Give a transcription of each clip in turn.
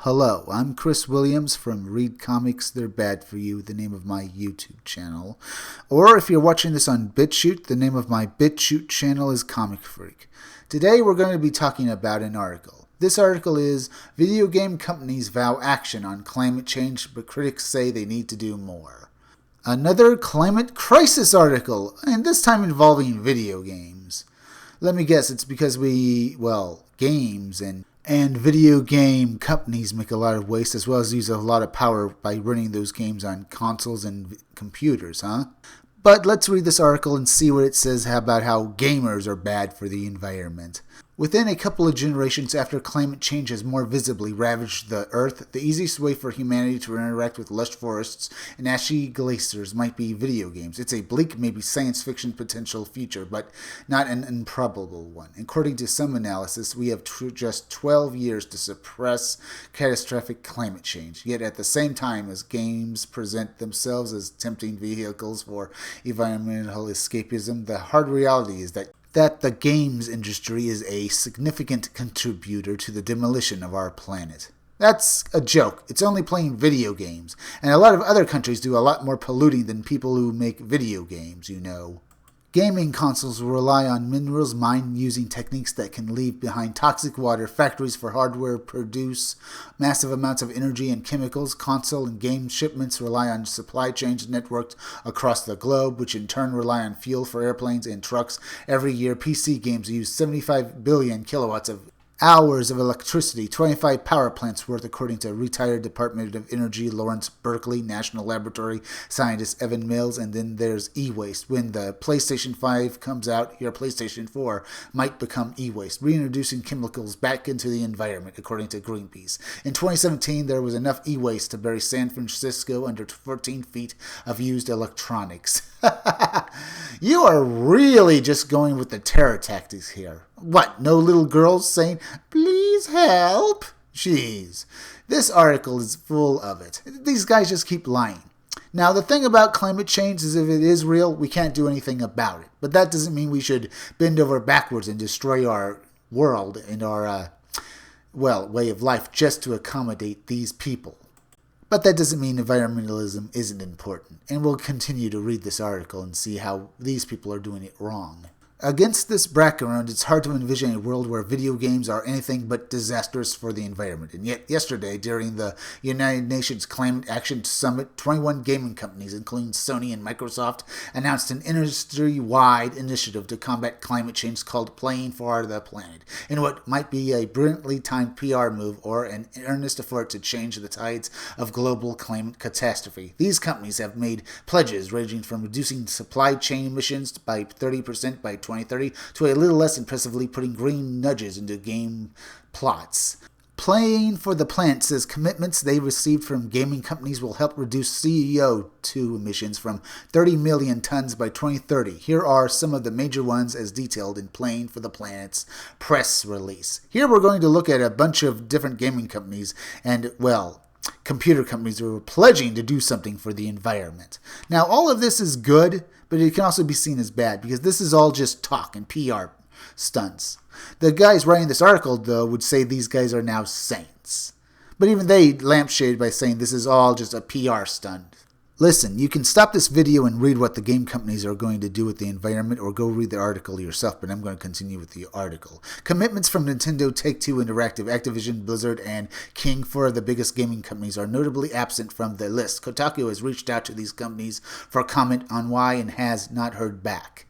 Hello, I'm Chris Williams from Read Comics They're Bad For You, the name of my YouTube channel. Or if you're watching this on BitChute, the name of my BitChute channel is Comic Freak. Today we're going to be talking about an article. This article is Video Game Companies Vow Action on Climate Change, but critics say they need to do more. Another climate crisis article, and this time involving video games. Let me guess, it's because games and video game companies make a lot of waste as well as use a lot of power by running those games on consoles and computers, huh? But let's read this article and see what it says about how gamers are bad for the environment. Within a couple of generations after climate change has more visibly ravaged the Earth, the easiest way for humanity to interact with lush forests and ashy glaciers might be video games. It's a bleak, maybe science fiction potential future, but not an improbable one. According to some analysis, we have just 12 years to suppress catastrophic climate change. Yet at the same time as games present themselves as tempting vehicles for environmental escapism, the hard reality is that the games industry is a significant contributor to the demolition of our planet. That's a joke. It's only playing video games. And a lot of other countries do a lot more polluting than people who make video games, you know. Gaming consoles rely on minerals mined using techniques that can leave behind toxic water. Factories for hardware produce massive amounts of energy and chemicals. Console and game shipments rely on supply chains networked across the globe, which in turn rely on fuel for airplanes and trucks. Every year, PC games use 75 billion kilowatts of hours of electricity, 25 power plants worth, according to retired Department of Energy Lawrence Berkeley National Laboratory scientist Evan Mills. And then there's e-waste. When the PlayStation 5 comes out, your PlayStation 4 might become e-waste, reintroducing chemicals back into the environment, according to Greenpeace. In 2017, there was enough e-waste to bury San Francisco under 14 feet of used electronics. You are really just going with the terror tactics here. What, no little girls saying, "Please help"? Jeez. This article is full of it. These guys just keep lying. Now, the thing about climate change is if it is real, we can't do anything about it. But that doesn't mean we should bend over backwards and destroy our world and our, way of life just to accommodate these people. But that doesn't mean environmentalism isn't important, and we'll continue to read this article and see how these people are doing it wrong. Against this background, it's hard to envision a world where video games are anything but disastrous for the environment. And yet, yesterday, during the United Nations Climate Action Summit, 21 gaming companies, including Sony and Microsoft, announced an industry-wide initiative to combat climate change called Playing for the Planet, in what might be a brilliantly timed PR move or an earnest effort to change the tides of global climate catastrophe. These companies have made pledges ranging from reducing supply chain emissions by 30% by 2030 to a little less impressively putting green nudges into game plots. Playing for the Planet says commitments they received from gaming companies will help reduce CO2 emissions from 30 million tons by 2030. Here are some of the major ones as detailed in Playing for the Planet's press release. Here we're going to look at a bunch of different gaming companies and, computer companies who are pledging to do something for the environment. Now, all of this is good, but it can also be seen as bad because this is all just talk and PR stunts. The guys writing this article, though, would say these guys are now saints. But even they lampshade by saying this is all just a PR stunt. Listen, you can stop this video and read what the game companies are going to do with the environment, or go read the article yourself, but I'm going to continue with the article. Commitments from Nintendo, Take-Two Interactive, Activision, Blizzard, and King, four of the biggest gaming companies, are notably absent from the list. Kotaku has reached out to these companies for comment on why and has not heard back.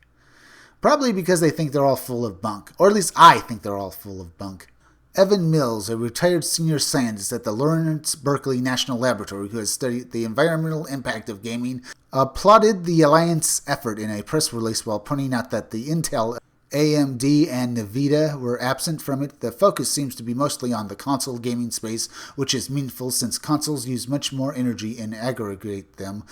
Probably because they think they're all full of bunk, or at least I think they're all full of bunk. Evan Mills, a retired senior scientist at the Lawrence Berkeley National Laboratory who has studied the environmental impact of gaming, applauded the Alliance effort in a press release while pointing out that the Intel, AMD, and NVIDIA were absent from it. The focus seems to be mostly on the console gaming space, which is meaningful since consoles use much more energy and aggregate them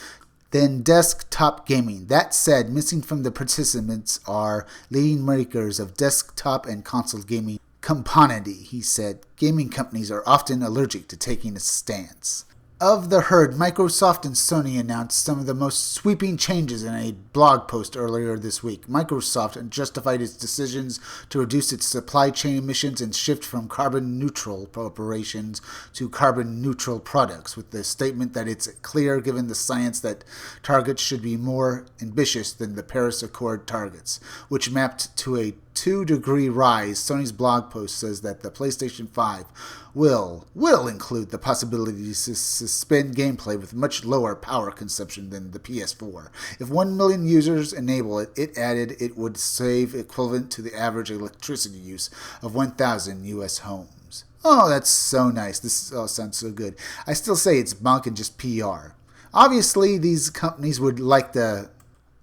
than desktop gaming. That said, missing from the participants are leading makers of desktop and console gaming component, he said. Gaming companies are often allergic to taking a stance. Of the herd, Microsoft and Sony announced some of the most sweeping changes in a blog post earlier this week. Microsoft justified its decisions to reduce its supply chain emissions and shift from carbon-neutral operations to carbon-neutral products, with the statement that it's clear, given the science, that targets should be more ambitious than the Paris Accord targets, which mapped to a 2-degree rise. Sony's blog post says that the PlayStation 5 will include the possibility to suspend gameplay with much lower power consumption than the PS4. If 1 million users enable it, it added it would save equivalent to the average electricity use of 1,000 U.S. homes. Oh, that's so nice. This all sounds so good. I still say it's bunk and just PR. Obviously, these companies would like to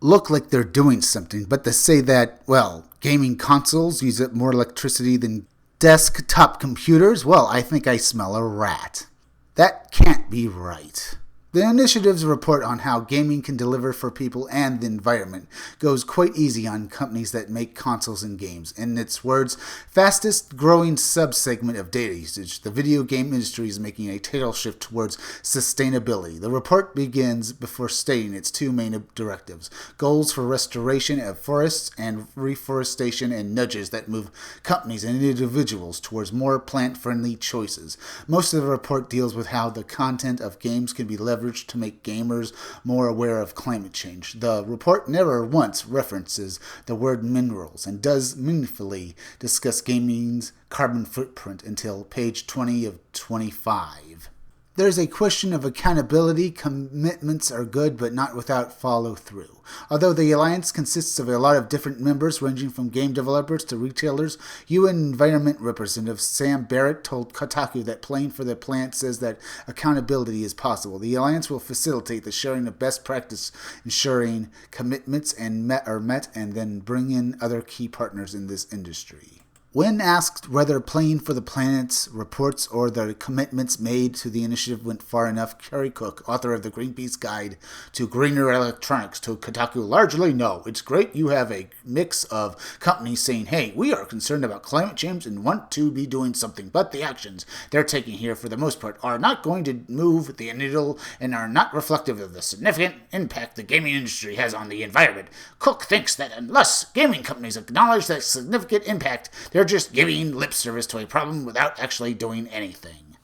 look like they're doing something, but to say that, well, gaming consoles use up more electricity than desktop computers, well, I think I smell a rat. That can't be right. The initiative's report on how gaming can deliver for people and the environment goes quite easy on companies that make consoles and games. In its words, fastest growing subsegment of data usage, the video game industry is making a tidal shift towards sustainability. The report begins before stating its two main directives: goals for restoration of forests and reforestation, and nudges that move companies and individuals towards more plant-friendly choices. Most of the report deals with how the content of games can be leveraged to make gamers more aware of climate change. The report never once references the word minerals and does meaningfully discuss gaming's carbon footprint until page 20 of 25. There's a question of accountability. Commitments are good, but not without follow-through. Although the alliance consists of a lot of different members, ranging from game developers to retailers, UN Environment Representative Sam Barrett told Kotaku that Playing for the Planet says that accountability is possible. The alliance will facilitate the sharing of best practice, ensuring commitments are met, and then bring in other key partners in this industry. When asked whether Playing for the Planet's reports or the commitments made to the initiative went far enough, Kerry Cook, author of the Greenpeace Guide to Greener Electronics, told Kotaku, largely no. It's great you have a mix of companies saying, hey, we are concerned about climate change and want to be doing something, but the actions they're taking here for the most part are not going to move the needle and are not reflective of the significant impact the gaming industry has on the environment. Cook thinks that unless gaming companies acknowledge that significant impact, they're just giving lip service to a problem without actually doing anything.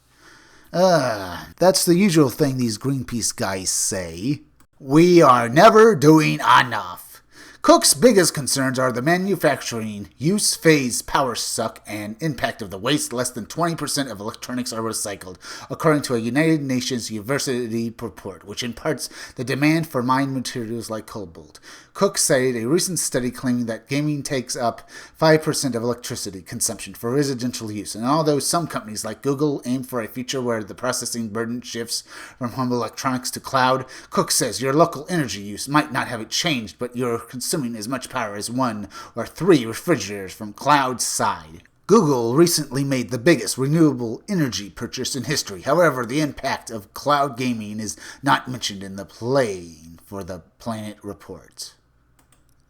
That's the usual thing these Greenpeace guys say. We are never doing enough. Cook's biggest concerns are the manufacturing, use, phase, power suck, and impact of the waste. Less than 20% of electronics are recycled, according to a United Nations University report, which imparts the demand for mined materials like cobalt. Cook cited a recent study claiming that gaming takes up 5% of electricity consumption for residential use, and although some companies like Google aim for a future where the processing burden shifts from home electronics to cloud, Cook says your local energy use might not have it changed, but you're consuming as much power as 1 or 3 refrigerators from cloud side. Google recently made the biggest renewable energy purchase in history. However, the impact of cloud gaming is not mentioned in the Playing for the Planet report.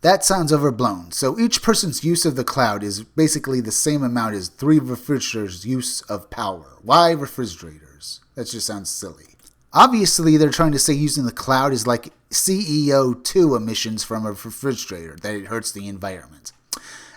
That sounds overblown. So each person's use of the cloud is basically the same amount as 3 refrigerators' use of power. Why refrigerators? That just sounds silly. Obviously, they're trying to say using the cloud is like CO2 emissions from a refrigerator, that it hurts the environment.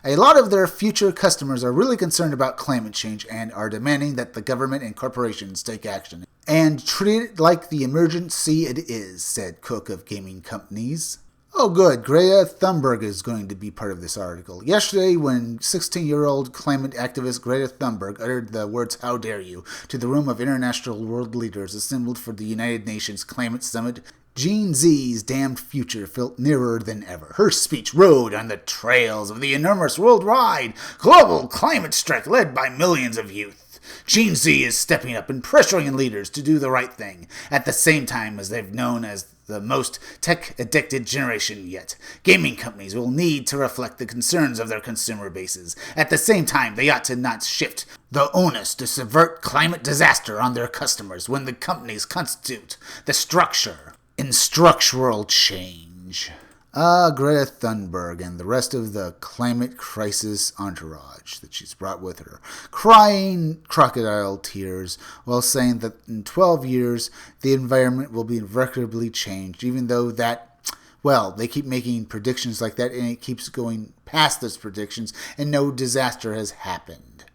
A lot of their future customers are really concerned about climate change and are demanding that the government and corporations take action and treat it like the emergency it is, said Cook of gaming companies. Oh good, Greta Thunberg is going to be part of this article. Yesterday, when 16-year-old climate activist Greta Thunberg uttered the words, "How dare you," to the room of international world leaders assembled for the United Nations Climate Summit, Gen Z's damned future felt nearer than ever. Her speech rode on the trails of the enormous worldwide global climate strike led by millions of youth. Gen Z is stepping up and pressuring leaders to do the right thing, at the same time as they've known as the most tech-addicted generation yet. Gaming companies will need to reflect the concerns of their consumer bases. At the same time, they ought to not shift the onus to subvert climate disaster on their customers when the companies constitute the structure in structural change. Greta Thunberg and the rest of the climate crisis entourage that she's brought with her, crying crocodile tears while saying that in 12 years the environment will be irreparably changed, even though they keep making predictions like that and it keeps going past those predictions and no disaster has happened.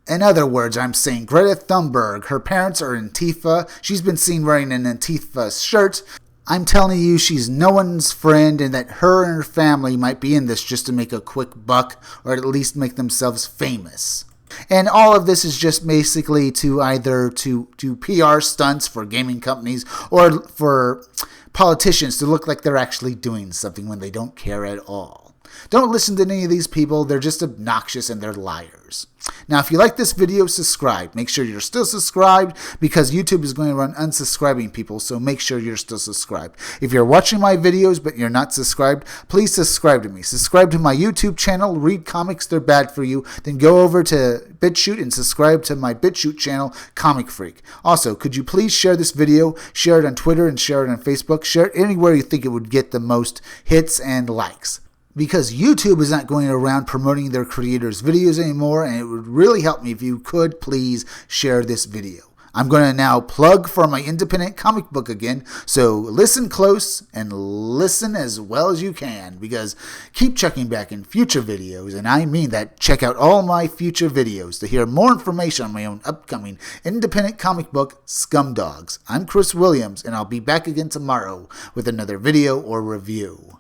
In other words, I'm saying Greta Thunberg, her parents are Antifa, she's been seen wearing an Antifa shirt. I'm telling you she's no one's friend and that her and her family might be in this just to make a quick buck or at least make themselves famous. And all of this is just basically to either to do PR stunts for gaming companies or for politicians to look like they're actually doing something when they don't care at all. Don't listen to any of these people. They're just obnoxious and they're liars. Now, if you like this video, subscribe. Make sure you're still subscribed because YouTube is going to run unsubscribing people, so make sure you're still subscribed. If you're watching my videos but you're not subscribed, please subscribe to me. Subscribe to my YouTube channel, Read Comics, They're Bad For You. Then go over to BitChute and subscribe to my BitChute channel, Comic Freak. Also, could you please share this video, share it on Twitter and share it on Facebook, share it anywhere you think it would get the most hits and likes. Because YouTube is not going around promoting their creators' videos anymore, and it would really help me if you could please share this video. I'm going to now plug for my independent comic book again, so listen close and listen as well as you can, because keep checking back in future videos, and I mean that. Check out all my future videos to hear more information on my own upcoming independent comic book, Scumdogs. I'm Chris Williams, and I'll be back again tomorrow with another video or review.